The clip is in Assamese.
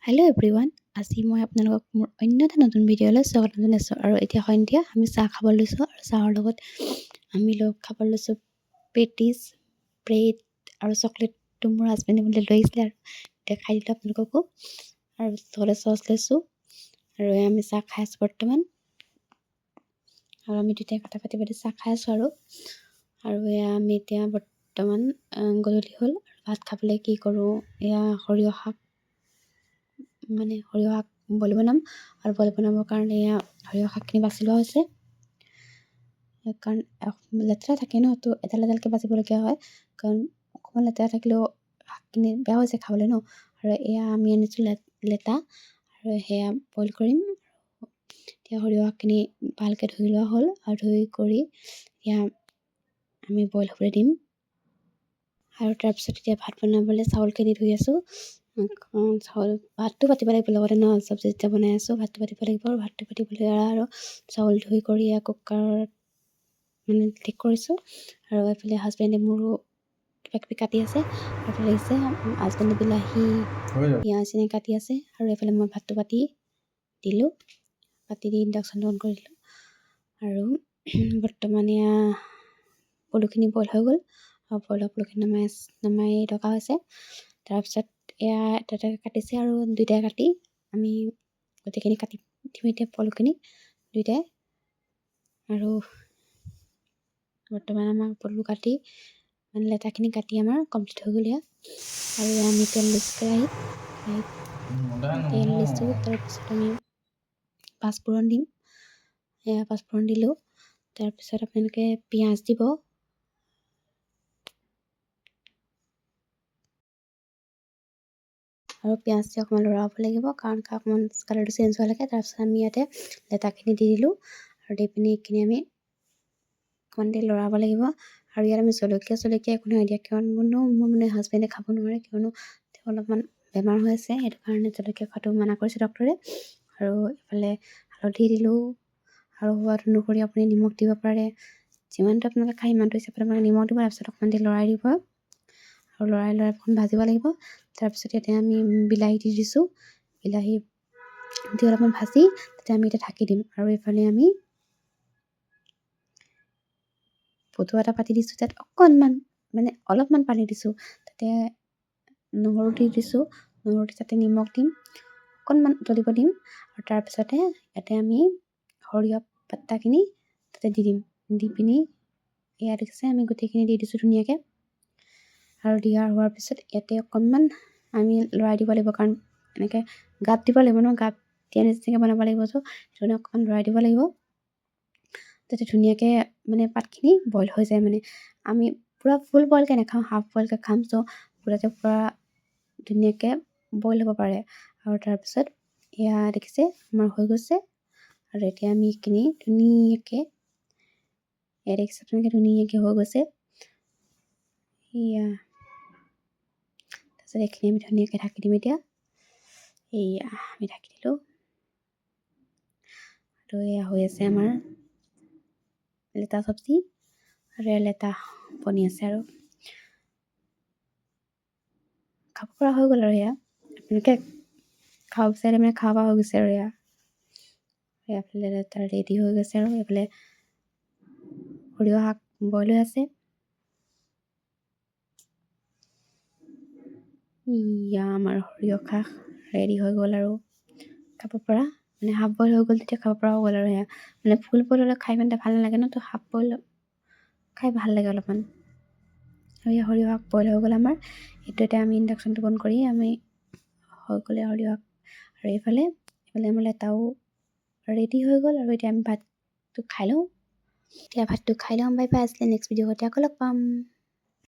হেল্ল' এভৰিৱান, আজি মই আপোনালোকক মোৰ অন্য এটা নতুন ভিডিঅ'লৈ স্বাগতম জনাইছোঁ। আৰু এতিয়া সন্ধিয়া আমি চাহ খাব লৈছোঁ আৰু চাহৰ লগত আমি খাব লৈছোঁ পেটিছ, ব্ৰেড আৰু চকলেটটো মোৰ হাজবেণ্ডে বুলি লৈ আহিছিলে আৰু এতিয়া খাই দিলোঁ আপোনালোককো। আৰু তলে চচ লৈছোঁ আৰু আমি চাহ খাই আছোঁ বৰ্তমান। আৰু আমি দুটাই কথা পাতি পাতি চাহ খাই আছোঁ আৰু আমি এতিয়া বৰ্তমান গধূলি হ'ল আৰু ভাত খাবলৈ কি কৰোঁ, সৰিয়হ শাক বইল বনাম আৰু বইল বনাবৰ কাৰণে সৰিয়হ শাকখিনি বাছি লোৱা হৈছে। কাৰণ লেতেৰা থাকে ন, তো এডাল এডালকৈ বাচিবলগীয়া হয়, কাৰণ অকণমান লেতেৰা থাকিলেও শাকখিনি বেয়া হৈছে খাবলৈ ন। আৰু আমি আনিছোঁ লেটা আৰু সেয়া বইল কৰিম। এতিয়া সৰিয়হ শাকখিনি ভালকৈ ধুই লোৱা হ'ল আৰু ধুই কৰি এতিয়া আমি বইল হ'বলৈ দিম। আৰু তাৰপিছত এতিয়া ভাত বনাবলৈ চাউলখিনি ধুই আছোঁ। ভাতটো পাতিব লাগিব লগতে ন, চব্জি যেতিয়া বনাই আছোঁ ভাতটো পাতিব লাগিব। আৰু ভাতটো পাতিবলৈ আৰু চাউল ধুই কৰি কুকাৰত ঠিক কৰিছোঁ। আৰু এইফালে হাজবেণ্ডে মোৰো কিবা কিবি কাটি আছে আৰু এইফালে আহিছে হাজবেণ্ডে বিলাহী পিঁয়াজ এনেকৈ কাটি আছে। আৰু এইফালে মই ভাতটো পাতি দিলোঁ, পাতি দি ইণ্ডাকশ্যনটো অন কৰি দিলোঁ। আৰু বৰ্তমান পলুখিনি বইল হৈ গ'ল আৰু পলুখিনি নমাই থকা হৈছে। তাৰপিছত এটা এটাকৈ কাটিছে আৰু দুইটাই কাটি আমি গোটেইখিনি কাটি দিম এতিয়া পলুখিনি দুইটাই। আৰু বৰ্তমান আমাৰ পলু কাটি লেটাখিনি কাটি আমাৰ কমপ্লিট হৈ গ'ল আৰু আমি তেল লৈছোঁ কেৰাহীত তেল লৈছোঁ। তাৰপিছত আমি পাঁচফোৰণ দিম, পাঁচফোৰণ দিলোঁ। তাৰপিছত আপোনালোকে পিঁয়াজ দিব, আৰু পিঁয়াজ দি অকণমান লৰাব লাগিব, কাৰণ অকণমান কালাৰটো চেঞ্জ হোৱা লাগে। তাৰপিছত আমি ইয়াতে লেটাখিনি দি দিলোঁ আৰু দি পিনি এইখিনি আমি অকণমান দেৰি লৰাব লাগিব। আৰু ইয়াত আমি জলকীয়া একো নহয় দিয়া, কিয়নো মোৰ হাজবেণ্ডে খাব নোৱাৰে, কিয়নো তেওঁ অলপমান বেমাৰ হৈ আছে, সেইটো কাৰণে জলকীয়া খোৱাটো মানা কৰিছে ডক্টৰে। আৰু এইফালে হালধি দিলোঁ আৰু সোৱাদ অনুসৰি আপুনি নিমখ দিব পাৰে, যিমানটো আপোনালোকে খায় সিমানটো হিচাপত আপোনালোকে নিমখ দিব। তাৰপিছত অকণমান দেৰি লৰাই দিব আৰু লৰাই অকণমান ভাজিব লাগিব। তাৰপিছত ইয়াতে আমি বিলাহী দি দিছোঁ, বিলাহী দি অলপমান ভাজি তাতে আমি এতিয়া ঢাকি দিম। আৰু এইফালে আমি পটু এটা পাতি দিছোঁ, তাত অলপমান পানী দিছোঁ, তাতে নহৰু দি দিছোঁ, নহৰু দি তাতে নিমখ দিম, অকণমান উতলিব দিম। আৰু তাৰপিছতে ইয়াতে আমি সৰিয়হ পাত্তাখিনি তাতে দি দিম, দি পিনি দেখিছে আমি গোটেইখিনি দি দিছোঁ ধুনীয়াকৈ। আৰু দিয়া হোৱাৰ পিছত ইয়াতে অকণমান আমি লৰাই দিব লাগিব, কাৰণ এনেকৈ গাপ দিব লাগিব ন, গাপ দিয়া নিচিনাকৈ বনাব লাগিব, সেইটো কাৰণে অকণমান লৰাই দিব লাগিব যাতে ধুনীয়াকৈ পাতখিনি বইল হৈ যায়। আমি পূৰা ফুল বইলকৈ নাখাওঁ, হাফ বইলকৈ খাম, চ' পূৰা ধুনীয়াকৈ বইল হ'ব পাৰে। আৰু তাৰপিছত দেখিছে আমাৰ হৈ গৈছে। আৰু এতিয়া আমি এইখিনি ধুনীয়াকৈ দেখিছে ধুনীয়াকৈ হৈ গৈছে। তাৰপিছত এইখিনি আমি ধুনীয়াকৈ ঢাকি দিম এতিয়া। আমি ঢাকি দিলোঁ আৰু হৈ আছে আমাৰ লেটা চব্জি আৰু লেটা বনি আছে আৰু খাব পৰা হৈ গ'ল। আৰু আপোনালোকে খাব বিচাৰিলে খাব পৰা হৈ গৈছে। আৰু এইফালে লেটা ৰেডি হৈ গৈছে আৰু এইফালে সৰিয়হ শাক বইল হৈ আছে। আমাৰ সৰিয়হ শাক ৰেডি হৈ গ'ল আৰু খাব পৰা, হাফ বইল হৈ গ'ল, তেতিয়া খাব পৰা হৈ গ'ল। আৰু ফুল বইল হ'লে খাই ইমান এটা ভাল নালাগে ন, তো হাফ বইল খাই ভাল লাগে অলপমান। আৰু সৰিয়হ শাক বইল হৈ গ'ল আমাৰ, এইটো এতিয়া আমি ইণ্ডাকশ্যনটো বন্ধ কৰি আমি হৈ গ'লে সৰিয়হ শাক। আৰু এইফালে আমাৰ লেটাও ৰেডি হৈ গ'ল। আৰু এতিয়া আমি ভাতটো খাই লওঁ। বাই বাই, আজিলৈ নেক্সট ভিডিঅ'ত আকৌ লগ পাম।